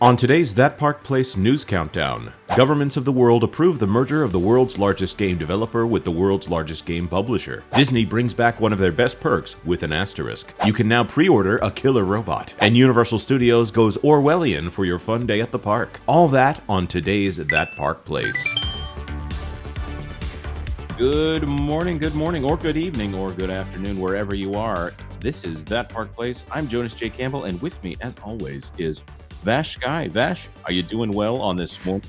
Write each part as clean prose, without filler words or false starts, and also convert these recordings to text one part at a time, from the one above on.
On today's That Park Place news countdown, governments of the world approve the merger of the world's largest game developer with the world's largest game publisher. Disney brings back one of their best perks with an asterisk. You can now pre-order a killer robot. And Universal Studios goes Orwellian for your fun day at the park. All that on today's That Park Place. Good morning, or good evening, or good afternoon, wherever you are. This is That Park Place. I'm Jonas J. Campbell, and with me, as always, is Vash Guy. Vash, are you doing well on this morning?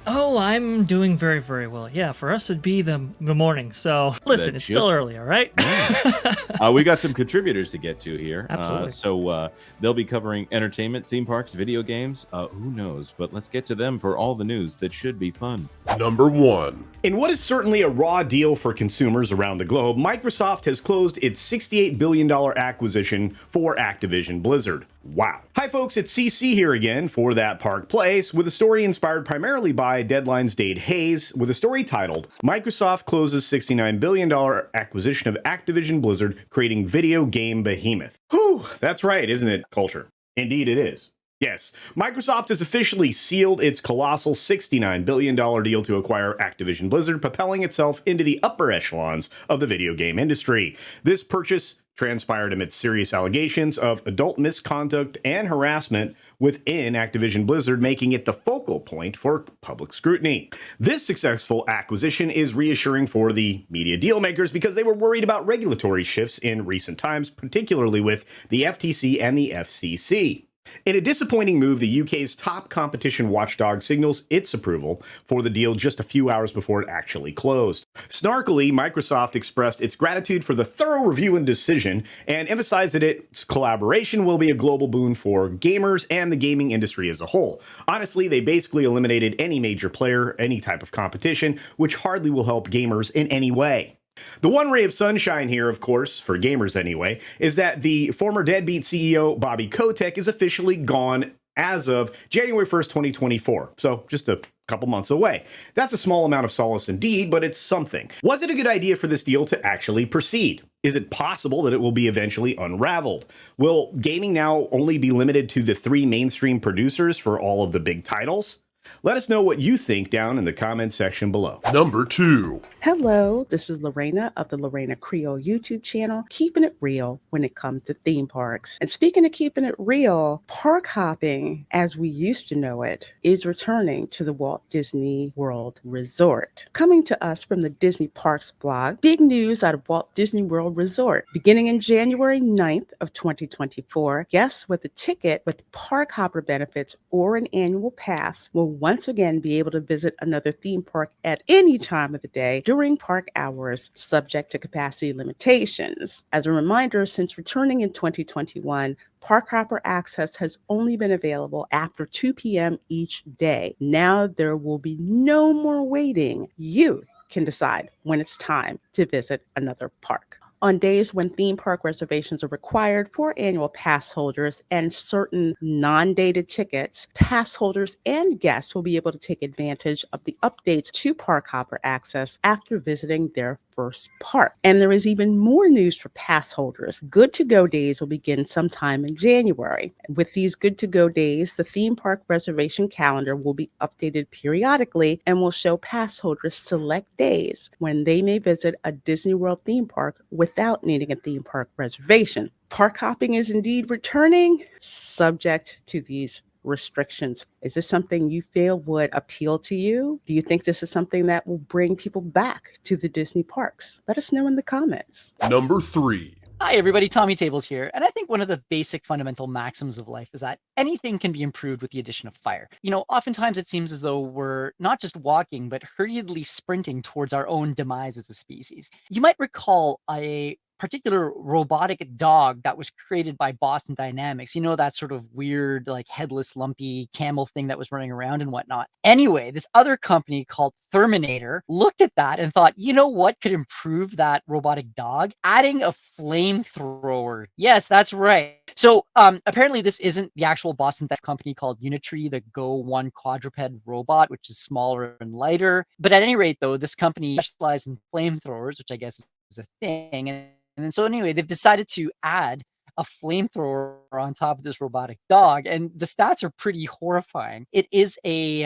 Oh, I'm doing very, very well. Yeah, for us it'd be the morning. So listen, it's still early, all right? Yeah. We got some contributors to get to here. Absolutely. So they'll be covering entertainment, theme parks, video games. Who knows? But let's get to them for all the news that should be fun. Number 1. In what is certainly a raw deal for consumers around the globe, Microsoft has closed its $68 billion acquisition for Activision Blizzard. Wow. Hi folks, it's CC here again for That Park Place with a story inspired primarily by Deadline's Dade Hayes with a story titled, Microsoft closes $69 billion acquisition of Activision Blizzard, creating video game behemoth. Whew, that's right, isn't it, culture? Indeed it is. Yes, Microsoft has officially sealed its colossal $69 billion deal to acquire Activision Blizzard, propelling itself into the upper echelons of the video game industry. This purchase transpired amidst serious allegations of adult misconduct and harassment within Activision Blizzard, making it the focal point for public scrutiny. This successful acquisition is reassuring for the media dealmakers because they were worried about regulatory shifts in recent times, particularly with the FTC and the FCC. In a disappointing move, the UK's top competition watchdog signals its approval for the deal just a few hours before it actually closed. Snarkily, Microsoft expressed its gratitude for the thorough review and decision and emphasized that its collaboration will be a global boon for gamers and the gaming industry as a whole. Honestly, they basically eliminated any major player, any type of competition, which hardly will help gamers in any way. The one ray of sunshine here, of course, for gamers anyway, is that the former deadbeat CEO Bobby Kotick is officially gone as of January 1st, 2024. So just a couple months away. That's a small amount of solace indeed, but it's something. Was it a good idea for this deal to actually proceed? Is it possible that it will be eventually unraveled? Will gaming now only be limited to the 3 mainstream producers for all of the big titles? Let us know what you think down in the comment section below. Number 2. Hello, this is Lorena of the Lorena Creole YouTube channel, keeping it real when it comes to theme parks. And speaking of keeping it real, park hopping, as we used to know it, is returning to the Walt Disney World Resort. Coming to us from the Disney Parks blog, big news out of Walt Disney World Resort. Beginning in January 9th of 2024, guests with a ticket with park hopper benefits or an annual pass will once again be able to visit another theme park at any time of the day during park hours, subject to capacity limitations. As a reminder, since returning in 2021, Park Hopper access has only been available after 2 p.m. each day. Now there will be no more waiting. You can decide when it's time to visit another park. On days when theme park reservations are required for annual pass holders and certain non-dated tickets, pass holders and guests will be able to take advantage of the updates to Park Hopper access after visiting their first park. And there is even more news for pass holders. Good to Go days will begin sometime in January. With these Good to Go days, the theme park reservation calendar will be updated periodically and will show pass holders select days when they may visit a Disney World theme park without needing a theme park reservation. Park hopping is indeed returning, subject to these restrictions. Is this something you feel would appeal to you? Do you think this is something that will bring people back to the Disney parks? Let us know in the comments. Number 3. Hi everybody, Tommy Tables here, and I think one of the basic fundamental maxims of life is that anything can be improved with the addition of fire. You know, oftentimes it seems as though we're not just walking, but hurriedly sprinting towards our own demise as a species. You might recall a particular robotic dog that was created by Boston Dynamics. You know, that sort of weird, like headless, lumpy camel thing that was running around and whatnot. Anyway, this other company called Terminator looked at that and thought, you know what could improve that robotic dog? Adding a flamethrower. Yes, that's right. So apparently this isn't the actual Boston company called Unitree, the Go 1 quadruped robot, which is smaller and lighter. But at any rate, though, this company specializes in flamethrowers, which I guess is a thing. And then so anyway, they've decided to add a flamethrower on top of this robotic dog, and the stats are pretty horrifying. It is a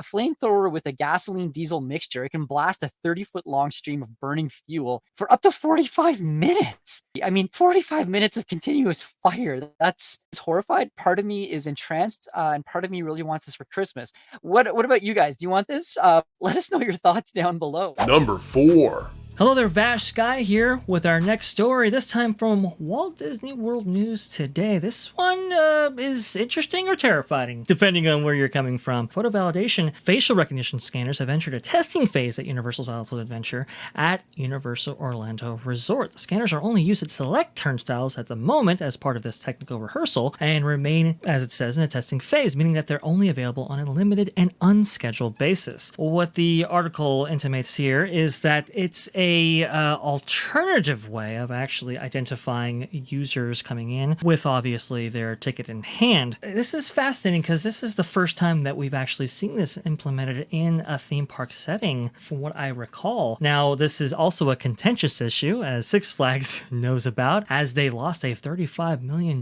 flamethrower with a gasoline diesel mixture. It can blast a 30-foot long stream of burning fuel for up to 45 minutes. I mean, 45 minutes of continuous fire. That's horrified. Part of me is entranced, and part of me really wants this for Christmas. What about you guys? Do you want this? Let us know your thoughts down below. Number 4. Hello there, Vash Sky here with our next story, this time from Walt Disney World News Today. This one is interesting or terrifying, depending on where you're coming from. Photo validation facial recognition scanners have entered a testing phase at Universal's Islands of Adventure at Universal Orlando Resort. The scanners are only used at select turnstiles at the moment as part of this technical rehearsal and remain, as it says, in a testing phase, meaning that they're only available on a limited and unscheduled basis. What the article intimates here is that it's a alternative way of actually identifying users coming in with obviously their ticket in hand. This is fascinating because this is the first time that we've actually seen this implemented in a theme park setting from what I recall. Now, this is also a contentious issue, as Six Flags knows about, as they lost a $35 million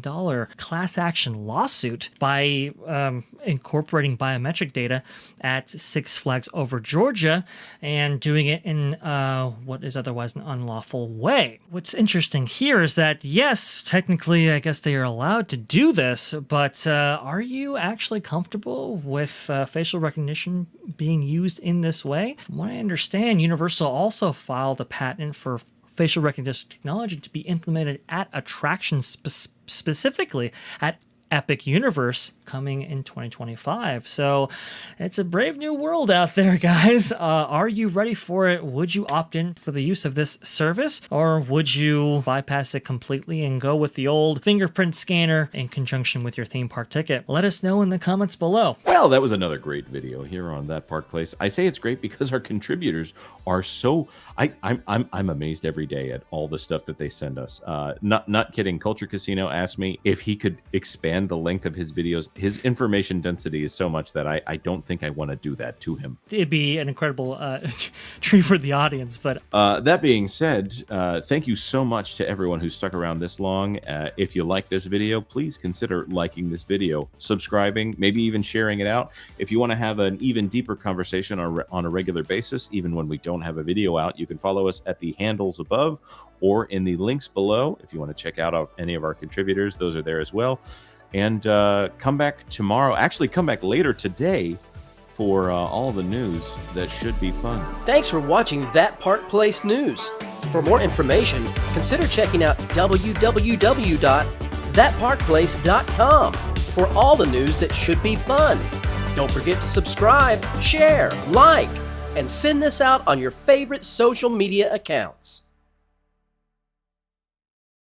class action lawsuit by incorporating biometric data at Six Flags Over Georgia and doing it in what is otherwise an unlawful way. What's interesting here is that, yes, technically, I guess they are allowed to do this, but are you actually comfortable with facial recognition being used in this way? From what I understand, Universal also filed a patent for facial recognition technology to be implemented at attractions, specifically at Epic Universe, coming in 2025. So it's a brave new world out there, guys. Are you ready for it? Would you opt in for the use of this service, or would you bypass it completely and go with the old fingerprint scanner in conjunction with your theme park ticket? Let us know in the comments below. Well, that was another great video here on That Park Place. I say it's great because our contributors are so... I'm amazed every day at all the stuff that they send us. Not kidding. Culture Casino asked me if he could expand the length of his videos. His information density is so much that I don't think I want to do that to him. It'd be an incredible treat for the audience. But that being said, thank you so much to everyone who stuck around this long. If you like this video, please consider liking this video, subscribing, maybe even sharing it out. If you want to have an even deeper conversation on a regular basis, even when we don't have a video out, you can follow us at the handles above or in the links below. If you want to check out any of our contributors, those are there as well. And come back tomorrow. Actually, come back later today for all the news that should be fun. Thanks for watching That Park Place News. For more information, consider checking out www.thatparkplace.com for all the news that should be fun. Don't forget to subscribe, share, like, and send this out on your favorite social media accounts.